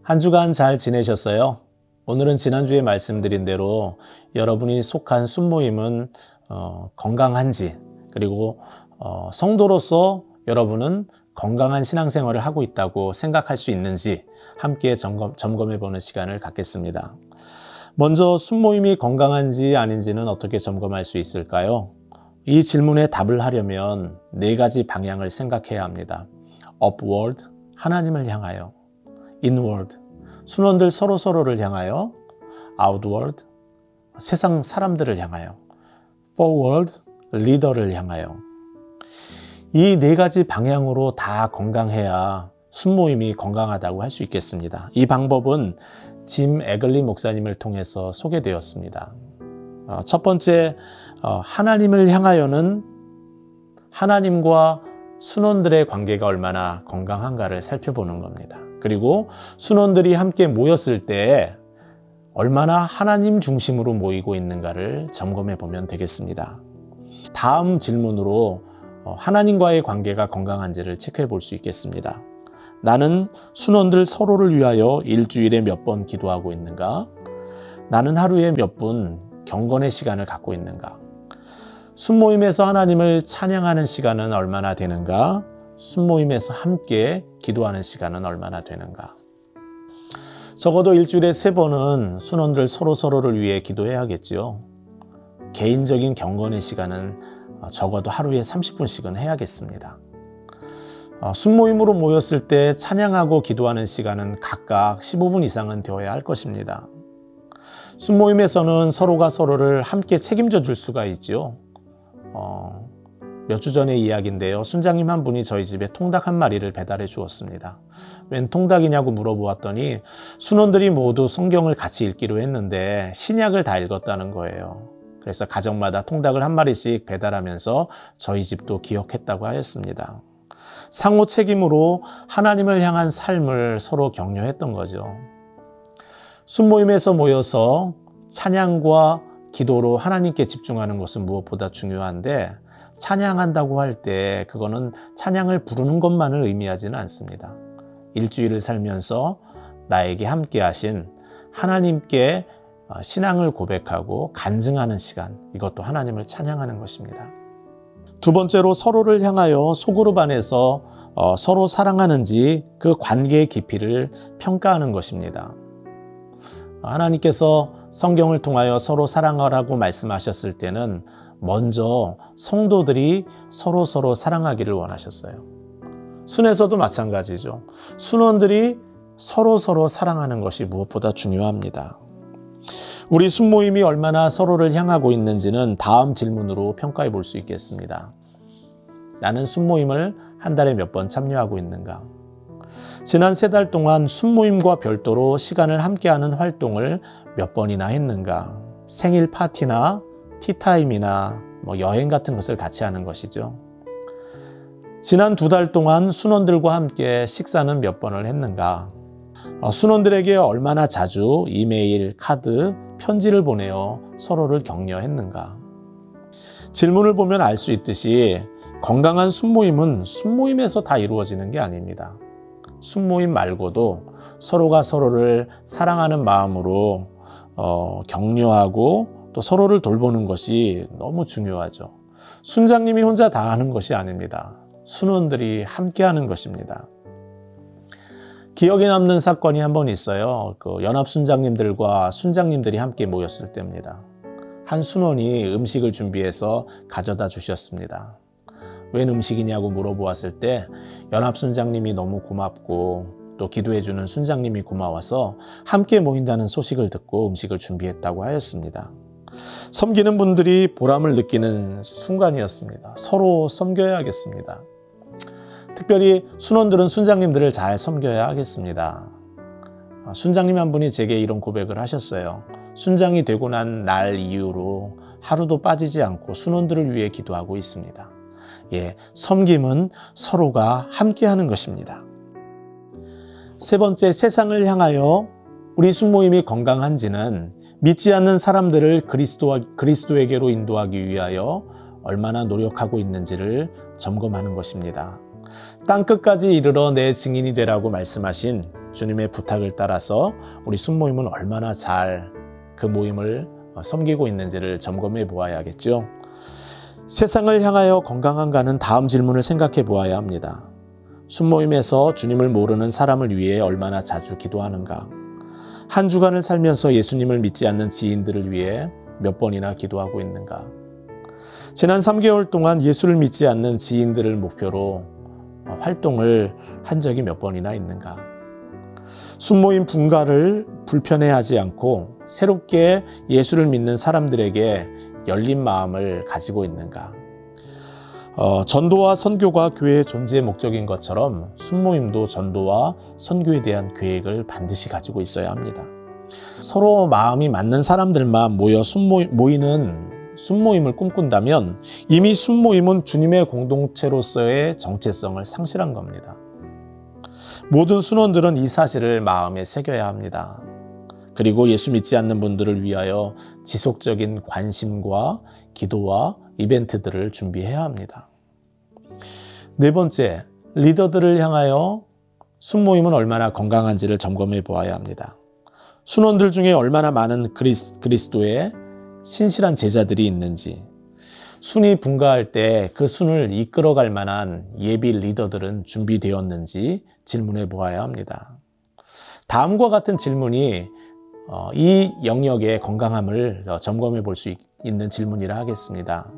한 주간 잘 지내셨어요? 오늘은 지난주에 말씀드린 대로 여러분이 속한 순모임은 건강한지, 그리고 성도로서 여러분은 건강한 신앙생활을 하고 있다고 생각할 수 있는지 함께 점검해 보는 시간을 갖겠습니다. 먼저 순모임이 건강한지 아닌지는 어떻게 점검할 수 있을까요? 이 질문에 답을 하려면 네 가지 방향을 생각해야 합니다. upward, 하나님을 향하여; inward, 순원들 서로를 향하여; outward, 세상 사람들을 향하여; forward, 리더를 향하여. 이 네 가지 방향으로 다 건강해야 순모임이 건강하다고 할 수 있겠습니다. 이 방법은 짐 에글리 목사님을 통해서 소개되었습니다. 첫 번째, 하나님을 향하여는 하나님과 순원들의 관계가 얼마나 건강한가를 살펴보는 겁니다. 그리고 순원들이 함께 모였을 때 얼마나 하나님 중심으로 모이고 있는가를 점검해 보면 되겠습니다. 다음 질문으로 하나님과의 관계가 건강한지를 체크해 볼 수 있겠습니다. 나는 순원들 서로를 위하여 일주일에 몇 번 기도하고 있는가? 나는 하루에 몇 분 경건의 시간을 갖고 있는가? 순모임에서 하나님을 찬양하는 시간은 얼마나 되는가? 순모임에서 함께 기도하는 시간은 얼마나 되는가? 적어도 일주일에 3번은 순원들 서로를 위해 기도해야겠죠. 개인적인 경건의 시간은 적어도 하루에 30분씩은 해야겠습니다. 순모임으로 모였을 때 찬양하고 기도하는 시간은 각각 15분 이상은 되어야 할 것입니다. 순모임에서는 서로가 서로를 함께 책임져 줄 수가 있죠. 몇 주 전의 이야기인데요. 순장님 한 분이 저희 집에 통닭 한 마리를 배달해 주었습니다. 웬 통닭이냐고 물어보았더니 순원들이 모두 성경을 같이 읽기로 했는데 신약을 다 읽었다는 거예요. 그래서 가정마다 통닭을 한 마리씩 배달하면서 저희 집도 기억했다고 하였습니다. 상호 책임으로 하나님을 향한 삶을 서로 격려했던 거죠. 순모임에서 모여서 찬양과 기도로 하나님께 집중하는 것은 무엇보다 중요한데, 찬양한다고 할 때 그거는 찬양을 부르는 것만을 의미하지는 않습니다. 일주일을 살면서 나에게 함께 하신 하나님께 신앙을 고백하고 간증하는 시간, 이것도 하나님을 찬양하는 것입니다. 두 번째로 서로를 향하여 소그룹 안에서 서로 사랑하는지 그 관계의 깊이를 평가하는 것입니다. 하나님께서 성경을 통하여 서로 사랑하라고 말씀하셨을 때는 먼저 성도들이 서로 사랑하기를 원하셨어요. 순에서도 마찬가지죠. 순원들이 서로 사랑하는 것이 무엇보다 중요합니다. 우리 순모임이 얼마나 서로를 향하고 있는지는 다음 질문으로 평가해 볼 수 있겠습니다. 나는 순모임을 한 달에 몇 번 참여하고 있는가? 지난 3달 동안 순모임과 별도로 시간을 함께하는 활동을 몇 번이나 했는가? 생일 파티나 티타임이나 여행 같은 것을 같이 하는 것이죠. 지난 2달 동안 순원들과 함께 식사는 몇 번을 했는가? 순원들에게 얼마나 자주 이메일, 카드, 편지를 보내어 서로를 격려했는가? 질문을 보면 알 수 있듯이 건강한 순모임은 순모임에서 다 이루어지는 게 아닙니다. 순모임 말고도 서로가 서로를 사랑하는 마음으로 격려하고 또 서로를 돌보는 것이 너무 중요하죠. 순장님이 혼자 다 하는 것이 아닙니다. 순원들이 함께 하는 것입니다. 기억에 남는 사건이 한 번 있어요. 연합순장님들과 순장님들이 함께 모였을 때입니다. 한 순원이 음식을 준비해서 가져다 주셨습니다. 웬 음식이냐고 물어보았을 때 연합순장님이 너무 고맙고 또 기도해주는 순장님이 고마워서 함께 모인다는 소식을 듣고 음식을 준비했다고 하였습니다. 섬기는 분들이 보람을 느끼는 순간이었습니다. 서로 섬겨야겠습니다. 특별히 순원들은 순장님들을 잘 섬겨야 하겠습니다. 순장님 한 분이 제게 이런 고백을 하셨어요. 순장이 되고 난 날 이후로 하루도 빠지지 않고 순원들을 위해 기도하고 있습니다. 섬김은 서로가 함께 하는 것입니다. 세 번째, 세상을 향하여 우리 순모임이 건강한지는 믿지 않는 사람들을 그리스도에게로 인도하기 위하여 얼마나 노력하고 있는지를 점검하는 것입니다. 땅끝까지 이르러 내 증인이 되라고 말씀하신 주님의 부탁을 따라서 우리 순모임은 얼마나 잘 그 모임을 섬기고 있는지를 점검해 보아야겠죠. 세상을 향하여 건강한가는 다음 질문을 생각해 보아야 합니다. 순모임에서 주님을 모르는 사람을 위해 얼마나 자주 기도하는가? 한 주간을 살면서 예수님을 믿지 않는 지인들을 위해 몇 번이나 기도하고 있는가? 지난 3개월 동안 예수를 믿지 않는 지인들을 목표로 활동을 한 적이 몇 번이나 있는가? 순모임 분가를 불편해하지 않고 새롭게 예수를 믿는 사람들에게 열린 마음을 가지고 있는가? 전도와 선교가 교회의 존재의 목적인 것처럼 순모임도 전도와 선교에 대한 계획을 반드시 가지고 있어야 합니다. 서로 마음이 맞는 사람들만 모여 모이는 순모임을 꿈꾼다면 이미 순모임은 주님의 공동체로서의 정체성을 상실한 겁니다. 모든 순원들은 이 사실을 마음에 새겨야 합니다. 그리고 예수 믿지 않는 분들을 위하여 지속적인 관심과 기도와 이벤트들을 준비해야 합니다. 네 번째, 리더들을 향하여 순모임은 얼마나 건강한지를 점검해 보아야 합니다. 순원들 중에 얼마나 많은 그리스도의 신실한 제자들이 있는지, 순이 분가할 때 그 순을 이끌어갈 만한 예비 리더들은 준비되었는지 질문해 보아야 합니다. 다음과 같은 질문이 이 영역의 건강함을 점검해 볼 수 있는 질문이라 하겠습니다.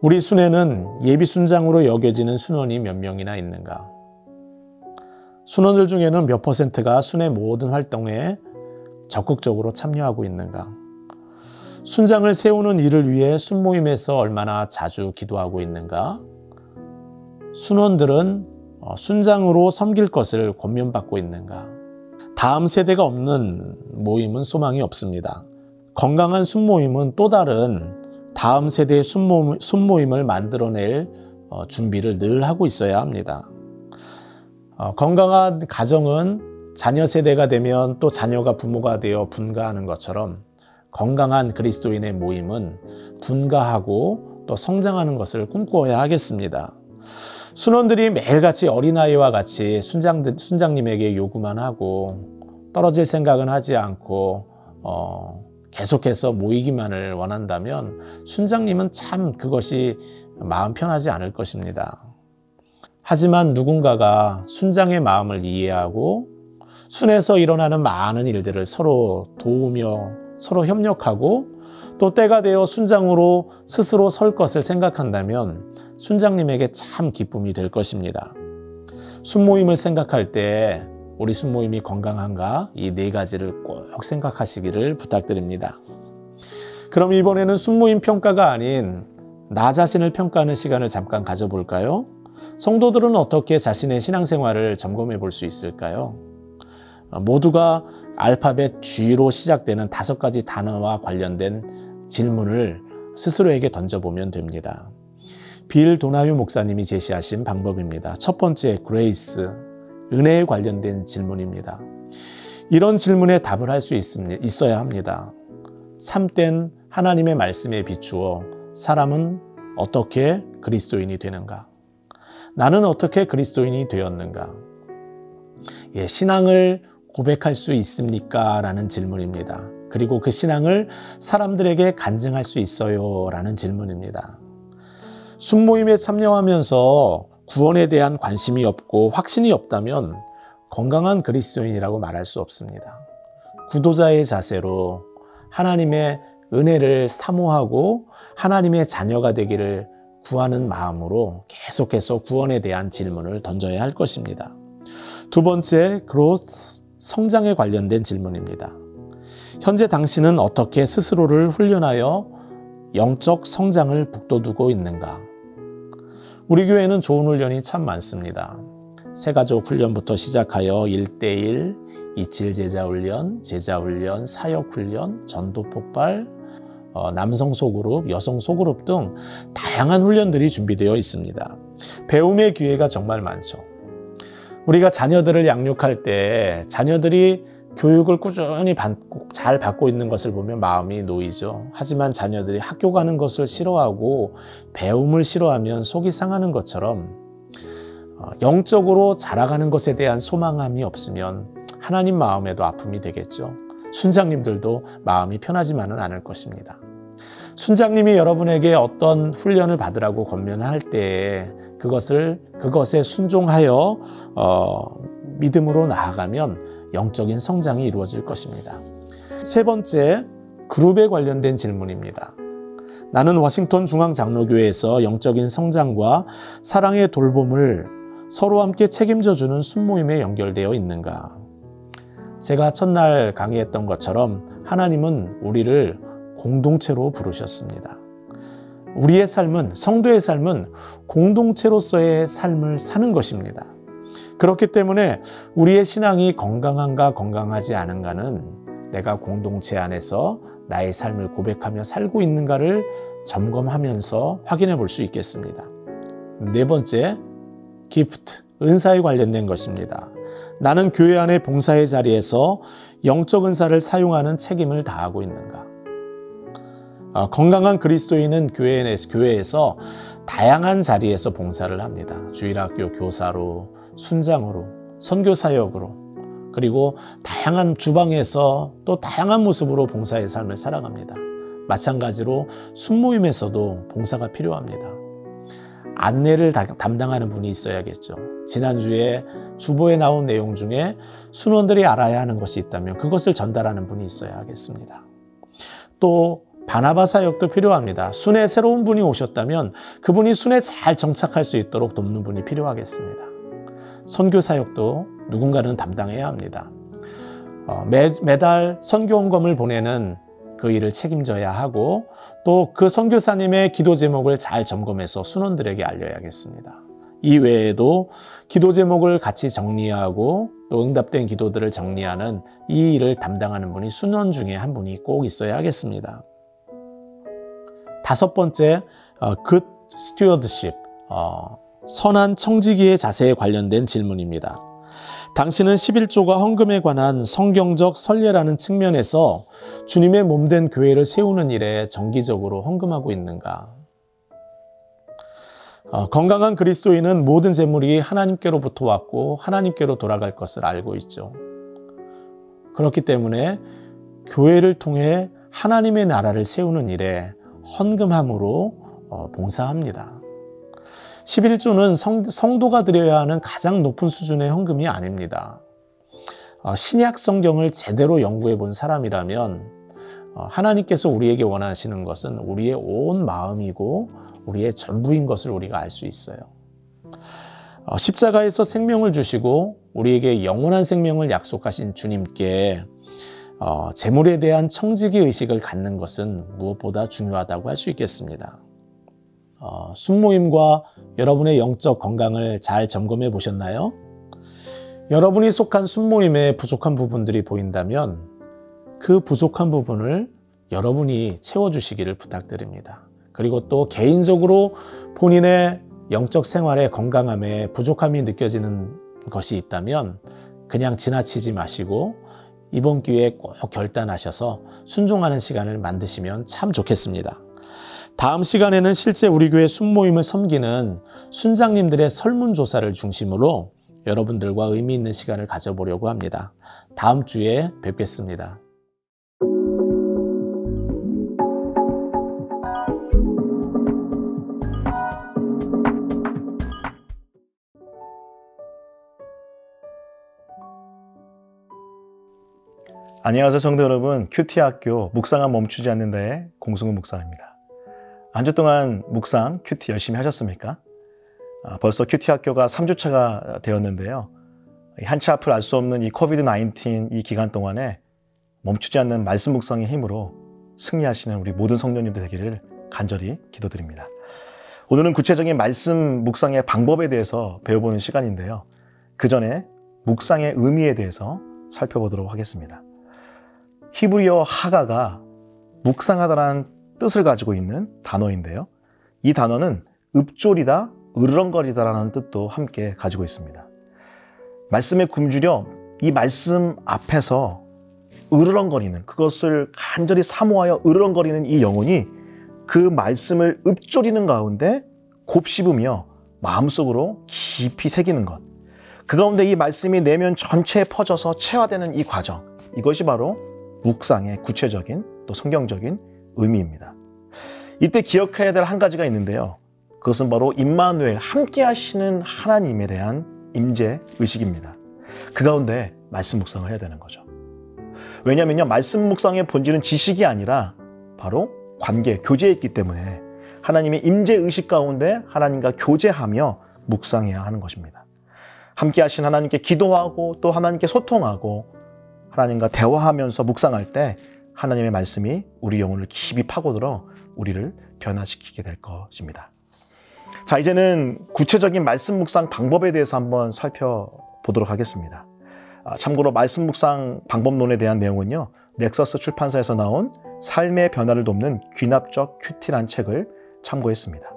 우리 순회는 예비 순장으로 여겨지는 순원이 몇 명이나 있는가? 순원들 중에는 몇 %가 순회 모든 활동에 적극적으로 참여하고 있는가? 순장을 세우는 일을 위해 순모임에서 얼마나 자주 기도하고 있는가? 순원들은 순장으로 섬길 것을 권면받고 있는가? 다음 세대가 없는 모임은 소망이 없습니다. 건강한 순모임은 또 다른 다음 세대의 순모임을 만들어낼 준비를 늘 하고 있어야 합니다. 건강한 가정은 자녀 세대가 되면 또 자녀가 부모가 되어 분가하는 것처럼 건강한 그리스도인의 모임은 분가하고 또 성장하는 것을 꿈꾸어야 하겠습니다. 순원들이 매일같이 어린아이와 같이 순장님에게 요구만 하고 떨어질 생각은 하지 않고 계속해서 모이기만을 원한다면 순장님은 참 그것이 마음 편하지 않을 것입니다. 하지만 누군가가 순장의 마음을 이해하고 순에서 일어나는 많은 일들을 서로 도우며 서로 협력하고 또 때가 되어 순장으로 스스로 설 것을 생각한다면 순장님에게 참 기쁨이 될 것입니다. 순모임을 생각할 때 우리 순모임이 건강한가? 이 네 가지를 꼭 생각하시기를 부탁드립니다. 그럼 이번에는 순모임 평가가 아닌 나 자신을 평가하는 시간을 잠깐 가져볼까요? 성도들은 어떻게 자신의 신앙생활을 점검해 볼 수 있을까요? 모두가 알파벳 G로 시작되는 5가지 단어와 관련된 질문을 스스로에게 던져보면 됩니다. 빌 도나휴 목사님이 제시하신 방법입니다. 첫 번째, 그레이스, 은혜에 관련된 질문입니다. 이런 질문에 답을 할 수 있어야 합니다. 참된 하나님의 말씀에 비추어 사람은 어떻게 그리스도인이 되는가? 나는 어떻게 그리스도인이 되었는가? 신앙을 고백할 수 있습니까? 라는 질문입니다. 그리고 그 신앙을 사람들에게 간증할 수 있어요? 라는 질문입니다. 순모임에 참여하면서 구원에 대한 관심이 없고 확신이 없다면 건강한 그리스도인이라고 말할 수 없습니다. 구도자의 자세로 하나님의 은혜를 사모하고 하나님의 자녀가 되기를 구하는 마음으로 계속해서 구원에 대한 질문을 던져야 할 것입니다. 두 번째, growth, 성장에 관련된 질문입니다. 현재 당신은 어떻게 스스로를 훈련하여 영적 성장을 북돋우고 있는가? 우리 교회는 좋은 훈련이 참 많습니다. 새가족 훈련부터 시작하여 1:1, 27 제자훈련, 사역훈련, 전도폭발, 남성 소그룹, 여성 소그룹 등 다양한 훈련들이 준비되어 있습니다. 배움의 기회가 정말 많죠. 우리가 자녀들을 양육할 때 자녀들이 교육을 꾸준히 잘 받고 있는 것을 보면 마음이 놓이죠. 하지만 자녀들이 학교 가는 것을 싫어하고 배움을 싫어하면 속이 상하는 것처럼 영적으로 자라가는 것에 대한 소망함이 없으면 하나님 마음에도 아픔이 되겠죠. 순장님들도 마음이 편하지만은 않을 것입니다. 순장님이 여러분에게 어떤 훈련을 받으라고 권면할 때에 그것에 순종하여 믿음으로 나아가면 영적인 성장이 이루어질 것입니다. 세 번째, 그룹에 관련된 질문입니다. 나는 워싱턴 중앙장로교회에서 영적인 성장과 사랑의 돌봄을 서로 함께 책임져주는 순모임에 연결되어 있는가? 제가 첫날 강의했던 것처럼 하나님은 우리를 공동체로 부르셨습니다. 우리의 삶은, 성도의 삶은 공동체로서의 삶을 사는 것입니다. 그렇기 때문에 우리의 신앙이 건강한가 건강하지 않은가는 내가 공동체 안에서 나의 삶을 고백하며 살고 있는가를 점검하면서 확인해 볼 수 있겠습니다. 네 번째, 기프트, 은사에 관련된 것입니다. 나는 교회 안의 봉사의 자리에서 영적 은사를 사용하는 책임을 다하고 있는가? 건강한 그리스도인은 교회에서 다양한 자리에서 봉사를 합니다. 주일학교 교사로, 순장으로, 선교사역으로, 그리고 다양한 주방에서 또 다양한 모습으로 봉사의 삶을 살아갑니다. 마찬가지로 순모임에서도 봉사가 필요합니다. 안내를 담당하는 분이 있어야겠죠. 지난주에 주보에 나온 내용 중에 순원들이 알아야 하는 것이 있다면 그것을 전달하는 분이 있어야 하겠습니다. 또 바나바 사역도 필요합니다. 순에 새로운 분이 오셨다면 그분이 순에 잘 정착할 수 있도록 돕는 분이 필요하겠습니다. 선교 사역도 누군가는 담당해야 합니다. 매달 선교 헌금을 보내는 그 일을 책임져야 하고 또 그 선교사님의 기도 제목을 잘 점검해서 순원들에게 알려야겠습니다. 이 외에도 기도 제목을 같이 정리하고 또 응답된 기도들을 정리하는 이 일을 담당하는 분이 순원 중에 한 분이 꼭 있어야 하겠습니다. 다섯 번째, good stewardship, 선한 청지기의 자세에 관련된 질문입니다. 당신은 11조가 헌금에 관한 성경적 선례라는 측면에서 주님의 몸된 교회를 세우는 일에 정기적으로 헌금하고 있는가? 건강한 그리스도인은 모든 재물이 하나님께로부터 왔고 하나님께로 돌아갈 것을 알고 있죠. 그렇기 때문에 교회를 통해 하나님의 나라를 세우는 일에 헌금함으로 봉사합니다. 11조는 성도가 드려야 하는 가장 높은 수준의 헌금이 아닙니다. 신약 성경을 제대로 연구해 본 사람이라면 하나님께서 우리에게 원하시는 것은 우리의 온 마음이고 우리의 전부인 것을 우리가 알 수 있어요. 십자가에서 생명을 주시고 우리에게 영원한 생명을 약속하신 주님께 재물에 대한 청지기 의식을 갖는 것은 무엇보다 중요하다고 할 수 있겠습니다. 순모임과 여러분의 영적 건강을 잘 점검해 보셨나요? 여러분이 속한 순모임에 부족한 부분들이 보인다면 그 부족한 부분을 여러분이 채워주시기를 부탁드립니다. 그리고 또 개인적으로 본인의 영적 생활의 건강함에 부족함이 느껴지는 것이 있다면 그냥 지나치지 마시고 이번 기회에 꼭 결단하셔서 순종하는 시간을 만드시면 참 좋겠습니다. 다음 시간에는 실제 우리 교회 순모임을 섬기는 순장님들의 설문조사를 중심으로 여러분들과 의미 있는 시간을 가져보려고 합니다. 다음 주에 뵙겠습니다. 안녕하세요 성도 여러분, 큐티학교 묵상은 멈추지 않는다의 공승훈 목사입니다. 한 주 동안 묵상, 큐티 열심히 하셨습니까? 벌써 큐티학교가 3주차가 되었는데요. 한치 앞을 알 수 없는 이 코비드-19 이 기간 동안에 멈추지 않는 말씀 묵상의 힘으로 승리하시는 우리 모든 성도님들 되기를 간절히 기도드립니다. 오늘은 구체적인 말씀 묵상의 방법에 대해서 배워보는 시간인데요. 그 전에 묵상의 의미에 대해서 살펴보도록 하겠습니다. 히브리어 하가가 묵상하다라는 뜻을 가지고 있는 단어인데요. 이 단어는 읊조리다, 으르렁거리다라는 뜻도 함께 가지고 있습니다. 말씀에 굶주려 이 말씀 앞에서 으르렁거리는, 그것을 간절히 사모하여 으르렁거리는 이 영혼이 그 말씀을 읊조리는 가운데 곱씹으며 마음속으로 깊이 새기는 것. 그 가운데 이 말씀이 내면 전체에 퍼져서 체화되는 이 과정. 이것이 바로 묵상의 구체적인 또 성경적인 의미입니다. 이때 기억해야 될 한 가지가 있는데요. 그것은 바로 임마누엘, 함께 하시는 하나님에 대한 임재 의식입니다. 그 가운데 말씀 묵상을 해야 되는 거죠. 왜냐하면요, 말씀 묵상의 본질은 지식이 아니라 바로 관계, 교제에 있기 때문에 하나님의 임재 의식 가운데 하나님과 교제하며 묵상해야 하는 것입니다. 함께 하신 하나님께 기도하고 또 하나님께 소통하고 하나님과 대화하면서 묵상할 때 하나님의 말씀이 우리 영혼을 깊이 파고들어 우리를 변화시키게 될 것입니다. 자, 이제는 구체적인 말씀 묵상 방법에 대해서 한번 살펴보도록 하겠습니다. 참고로 말씀 묵상 방법론에 대한 내용은요, 넥서스 출판사에서 나온 삶의 변화를 돕는 귀납적 큐티란 책을 참고했습니다.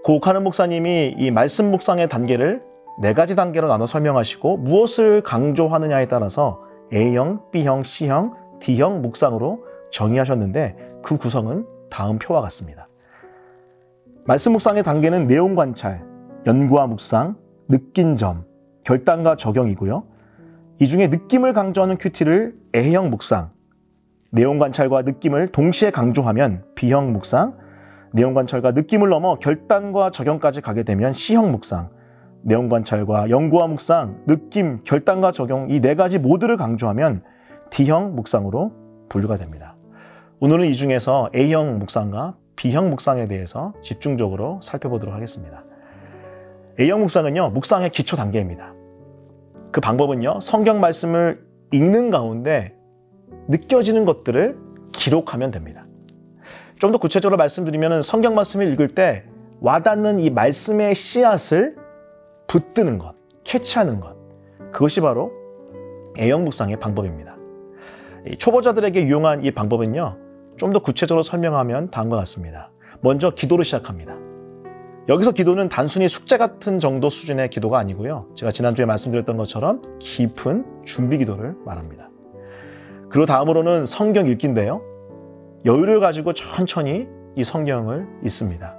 고 옥하는 목사님이 이 말씀 묵상의 단계를 4가지 단계로 나눠 설명하시고 무엇을 강조하느냐에 따라서 A형, B형, C형, D형 묵상으로 정의하셨는데 그 구성은 다음 표와 같습니다. 말씀 묵상의 단계는 내용 관찰, 연구와 묵상, 느낀 점, 결단과 적용이고요. 이 중에 느낌을 강조하는 큐티를 A형 묵상, 내용 관찰과 느낌을 동시에 강조하면 B형 묵상, 내용 관찰과 느낌을 넘어 결단과 적용까지 가게 되면 C형 묵상, 내용 관찰과 연구와 묵상, 느낌, 결단과 적용 이 4가지 모두를 강조하면 D형 묵상으로 분류가 됩니다. 오늘은 이 중에서 A형 묵상과 B형 묵상에 대해서 집중적으로 살펴보도록 하겠습니다. A형 묵상은요, 묵상의 기초 단계입니다. 그 방법은요, 성경 말씀을 읽는 가운데 느껴지는 것들을 기록하면 됩니다. 좀 더 구체적으로 말씀드리면 성경 말씀을 읽을 때 와닿는 이 말씀의 씨앗을 붙드는 것, 캐치하는 것, 그것이 바로 A형 묵상의 방법입니다. 초보자들에게 유용한 이 방법은요, 좀 더 구체적으로 설명하면 다음과 같습니다. 먼저 기도로 시작합니다. 여기서 기도는 단순히 숙제 같은 정도 수준의 기도가 아니고요, 제가 지난주에 말씀드렸던 것처럼 깊은 준비 기도를 말합니다. 그리고 다음으로는 성경 읽기인데요, 여유를 가지고 천천히 이 성경을 읽습니다.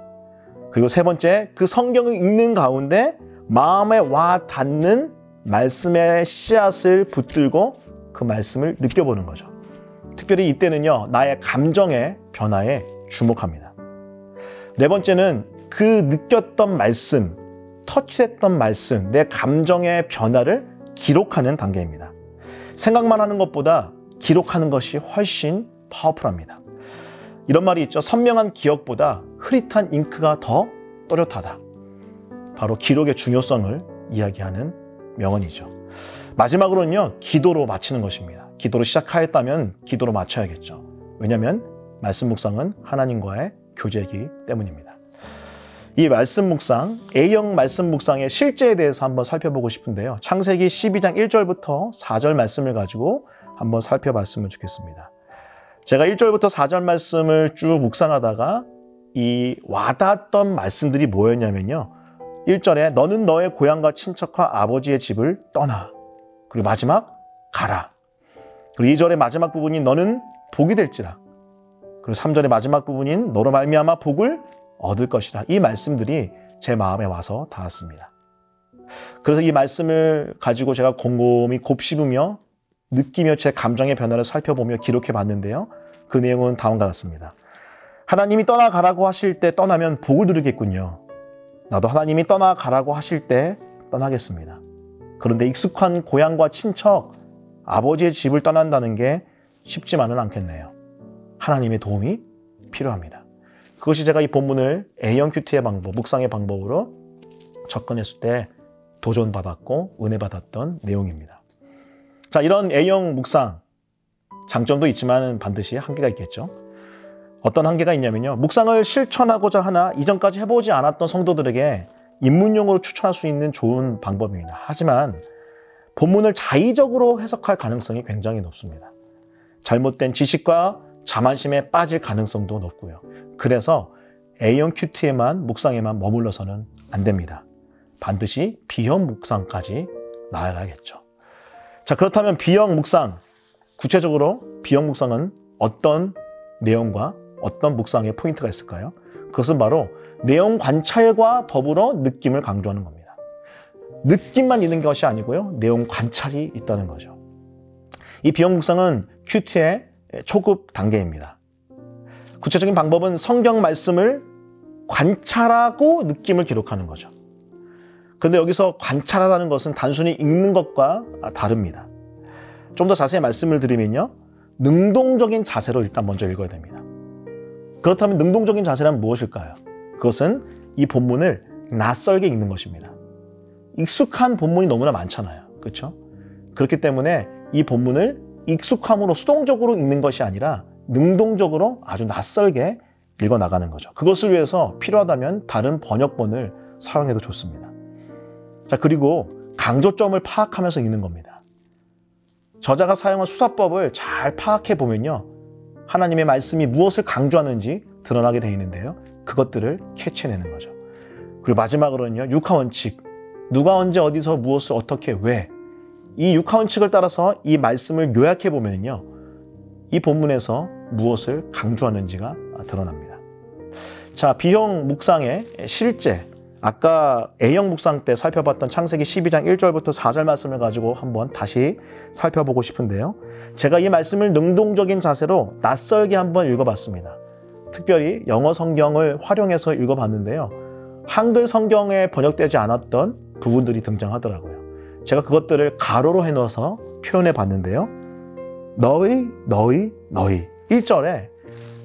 그리고 세 번째, 그 성경을 읽는 가운데 마음에 와 닿는 말씀의 씨앗을 붙들고 그 말씀을 느껴보는 거죠. 특별히 이때는요, 나의 감정의 변화에 주목합니다. 네 번째는 그 느꼈던 말씀, 터치했던 말씀, 내 감정의 변화를 기록하는 단계입니다. 생각만 하는 것보다 기록하는 것이 훨씬 파워풀합니다. 이런 말이 있죠. 선명한 기억보다 흐릿한 잉크가 더 또렷하다. 바로 기록의 중요성을 이야기하는 명언이죠. 마지막으로는요, 기도로 마치는 것입니다. 기도로 시작하였다면 기도로 마쳐야겠죠. 왜냐하면 말씀 묵상은 하나님과의 교제이기 때문입니다. 이 말씀 묵상, A형 말씀 묵상의 실제에 대해서 한번 살펴보고 싶은데요. 창세기 12장 1절부터 4절 말씀을 가지고 한번 살펴봤으면 좋겠습니다. 제가 1절부터 4절 말씀을 쭉 묵상하다가 이 와닿았던 말씀들이 뭐였냐면요. 1절에 너는 너의 고향과 친척과 아버지의 집을 떠나. 그리고 마지막 가라. 그리고 2절의 마지막 부분이 너는 복이 될지라. 그리고 3절의 마지막 부분인 너로 말미암아 복을 얻을 것이라. 이 말씀들이 제 마음에 와서 닿았습니다. 그래서 이 말씀을 가지고 제가 곰곰이 곱씹으며 느끼며 제 감정의 변화를 살펴보며 기록해 봤는데요. 그 내용은 다음과 같습니다. 하나님이 떠나가라고 하실 때 떠나면 복을 누리겠군요. 나도 하나님이 떠나가라고 하실 때 떠나겠습니다. 그런데 익숙한 고향과 친척, 아버지의 집을 떠난다는 게 쉽지만은 않겠네요. 하나님의 도움이 필요합니다. 그것이 제가 이 본문을 A형 큐티의 방법, 묵상의 방법으로 접근했을 때 도전받았고 은혜받았던 내용입니다. 자, 이런 A형 묵상, 장점도 있지만 반드시 한계가 있겠죠. 어떤 한계가 있냐면요. 묵상을 실천하고자 하나 이전까지 해보지 않았던 성도들에게 입문용으로 추천할 수 있는 좋은 방법입니다. 하지만 본문을 자의적으로 해석할 가능성이 굉장히 높습니다. 잘못된 지식과 자만심에 빠질 가능성도 높고요. 그래서 A형 큐티에만 묵상에만 머물러서는 안 됩니다. 반드시 B형 묵상까지 나아가야겠죠. 자, 그렇다면 B형 묵상, 구체적으로 B형 묵상은 어떤 내용과 어떤 묵상의 포인트가 있을까요? 그것은 바로 내용 관찰과 더불어 느낌을 강조하는 겁니다. 느낌만 있는 것이 아니고요. 내용 관찰이 있다는 거죠. 이 비형 묵상은 큐티의 초급 단계입니다. 구체적인 방법은 성경 말씀을 관찰하고 느낌을 기록하는 거죠. 그런데 여기서 관찰하다는 것은 단순히 읽는 것과 다릅니다. 좀 더 자세히 말씀을 드리면요. 능동적인 자세로 일단 먼저 읽어야 됩니다. 그렇다면 능동적인 자세란 무엇일까요? 그것은 이 본문을 낯설게 읽는 것입니다. 익숙한 본문이 너무나 많잖아요. 그렇죠? 그렇기 때문에 이 본문을 익숙함으로 수동적으로 읽는 것이 아니라 능동적으로 아주 낯설게 읽어나가는 거죠. 그것을 위해서 필요하다면 다른 번역본을 사용해도 좋습니다. 자, 그리고 강조점을 파악하면서 읽는 겁니다. 저자가 사용한 수사법을 잘 파악해 보면요. 하나님의 말씀이 무엇을 강조하는지 드러나게 되어 있는데요. 그것들을 캐치해내는 거죠. 그리고 마지막으로는요. 육하원칙. 누가 언제 어디서 무엇을 어떻게 왜. 이 육하원칙을 따라서 이 말씀을 요약해 보면요. 이 본문에서 무엇을 강조하는지가 드러납니다. 자, B형 묵상의 실제 아까 A형 묵상 때 살펴봤던 창세기 12장 1절부터 4절 말씀을 가지고 한번 다시 살펴보고 싶은데요. 제가 이 말씀을 능동적인 자세로 낯설게 한번 읽어봤습니다. 특별히 영어 성경을 활용해서 읽어봤는데요. 한글 성경에 번역되지 않았던 부분들이 등장하더라고요. 제가 그것들을 가로로 해놓아서 표현해 봤는데요. 너희, 너희, 너희. 1절에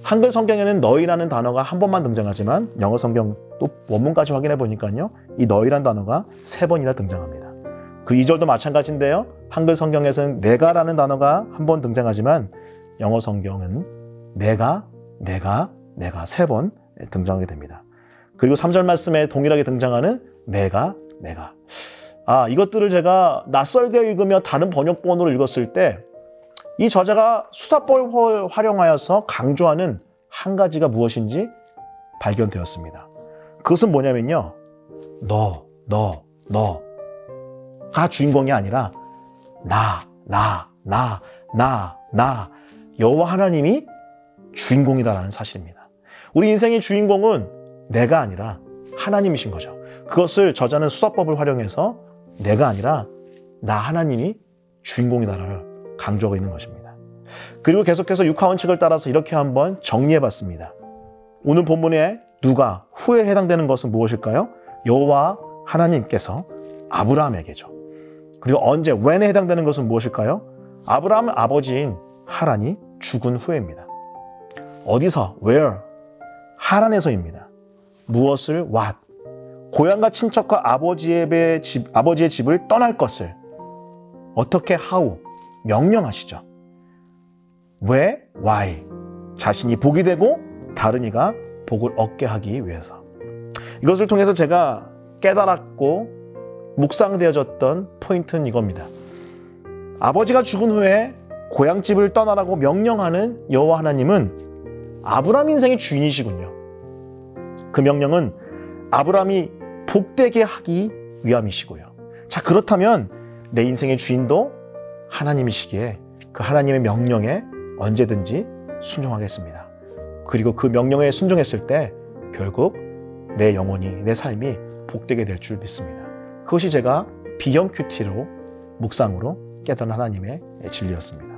한글 성경에는 너희라는 단어가 한 번만 등장하지만 영어 성경 또 원문까지 확인해 보니까요. 이 너희라는 단어가 3번이나 등장합니다. 그 2절도 마찬가지인데요. 한글 성경에서는 내가라는 단어가 한 번 등장하지만 영어 성경은 내가 3번 등장하게 됩니다. 그리고 3절 말씀에 동일하게 등장하는 내가. 이것들을 제가 낯설게 읽으며 다른 번역본으로 읽었을 때 이 저자가 수사법을 활용하여서 강조하는 한 가지가 무엇인지 발견되었습니다. 그것은 뭐냐면요. 너가 주인공이 아니라 나 여호와 하나님이 주인공이다라는 사실입니다. 우리 인생의 주인공은 내가 아니라 하나님이신 거죠. 그것을 저자는 수사법을 활용해서 내가 아니라 나 하나님이 주인공이다를 강조하고 있는 것입니다. 그리고 계속해서 육하원칙을 따라서 이렇게 한번 정리해봤습니다. 오늘 본문에 누가 후에 해당되는 것은 무엇일까요? 여호와 하나님께서 아브라함에게죠. 그리고 언제 when에 해당되는 것은 무엇일까요? 아브라함 아버지인 하란이 죽은 후에입니다. 어디서? where? 하란에서입니다. 무엇을? what? 고향과 친척과 아버지의 집을 떠날 것을 어떻게? how? 명령하시죠. 왜? why? 자신이 복이 되고 다른 이가 복을 얻게 하기 위해서. 이것을 통해서 제가 깨달았고 묵상되어졌던 포인트는 이겁니다. 아버지가 죽은 후에 고향집을 떠나라고 명령하는 여호와 하나님은 아브라함 인생의 주인이시군요. 그 명령은 아브라함이 복되게 하기 위함이시고요. 자, 그렇다면 내 인생의 주인도 하나님이시기에 그 하나님의 명령에 언제든지 순종하겠습니다. 그리고 그 명령에 순종했을 때 결국 내 영혼이, 내 삶이 복되게 될 줄 믿습니다. 그것이 제가 B형 큐티로 묵상으로 깨달은 하나님의 진리였습니다.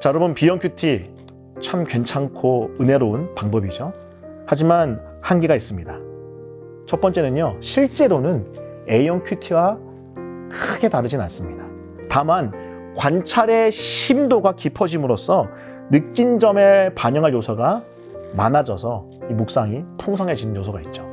자, 여러분, B형 큐티 참 괜찮고 은혜로운 방법이죠. 하지만 한계가 있습니다. 첫 번째는요, 실제로는 A형 큐티와 크게 다르진 않습니다. 다만 관찰의 심도가 깊어짐으로써 느낀 점에 반영할 요소가 많아져서 이 묵상이 풍성해지는 요소가 있죠.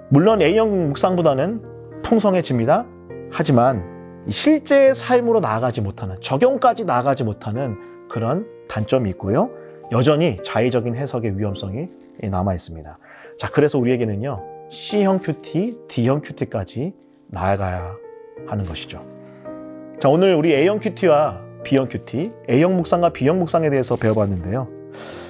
물론 A형 묵상보다는 풍성해집니다. 하지만 실제 삶으로 나아가지 못하는, 적용까지 나아가지 못하는 그런 단점이 있고요. 여전히 자의적인 해석의 위험성이 남아 있습니다. 자, 그래서 우리에게는요, C형 큐티, D형 큐티까지 나아가야 하는 것이죠. 자, 오늘 우리 A형 큐티와 B형 큐티, A형 묵상과 B형 묵상에 대해서 배워봤는데요.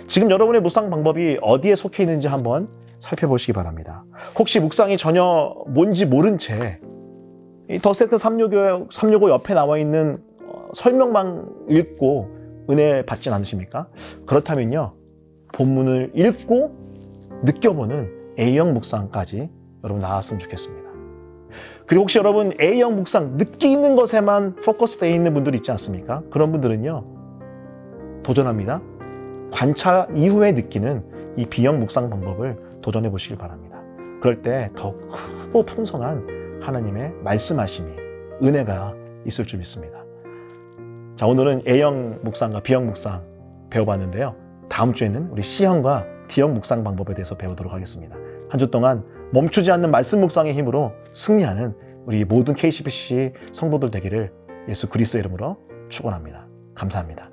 지금 여러분의 묵상 방법이 어디에 속해 있는지 한번 살펴보시기 바랍니다. 혹시 묵상이 전혀 뭔지 모른 채 더세트 365 옆에 나와 있는 설명만 읽고 은혜 받진 않으십니까? 그렇다면요, 본문을 읽고 느껴보는 A형 묵상까지 여러분 나왔으면 좋겠습니다. 그리고 혹시 여러분 A형 묵상, 느끼는 것에만 포커스되어 있는 분들 있지 않습니까? 그런 분들은요, 도전합니다. 관찰 이후에 느끼는 이 B형 묵상 방법을 도전해 보시길 바랍니다. 그럴 때 더 크고 풍성한 하나님의 말씀하심이, 은혜가 있을 줄 믿습니다. 자, 오늘은 A형 묵상과 B형 묵상 배워봤는데요. 다음 주에는 우리 C형과 D형 묵상 방법에 대해서 배우도록 하겠습니다. 한 주 동안 멈추지 않는 말씀 묵상의 힘으로 승리하는 우리 모든 KCBC 성도들 되기를 예수 그리스도의 이름으로 축원합니다. 감사합니다.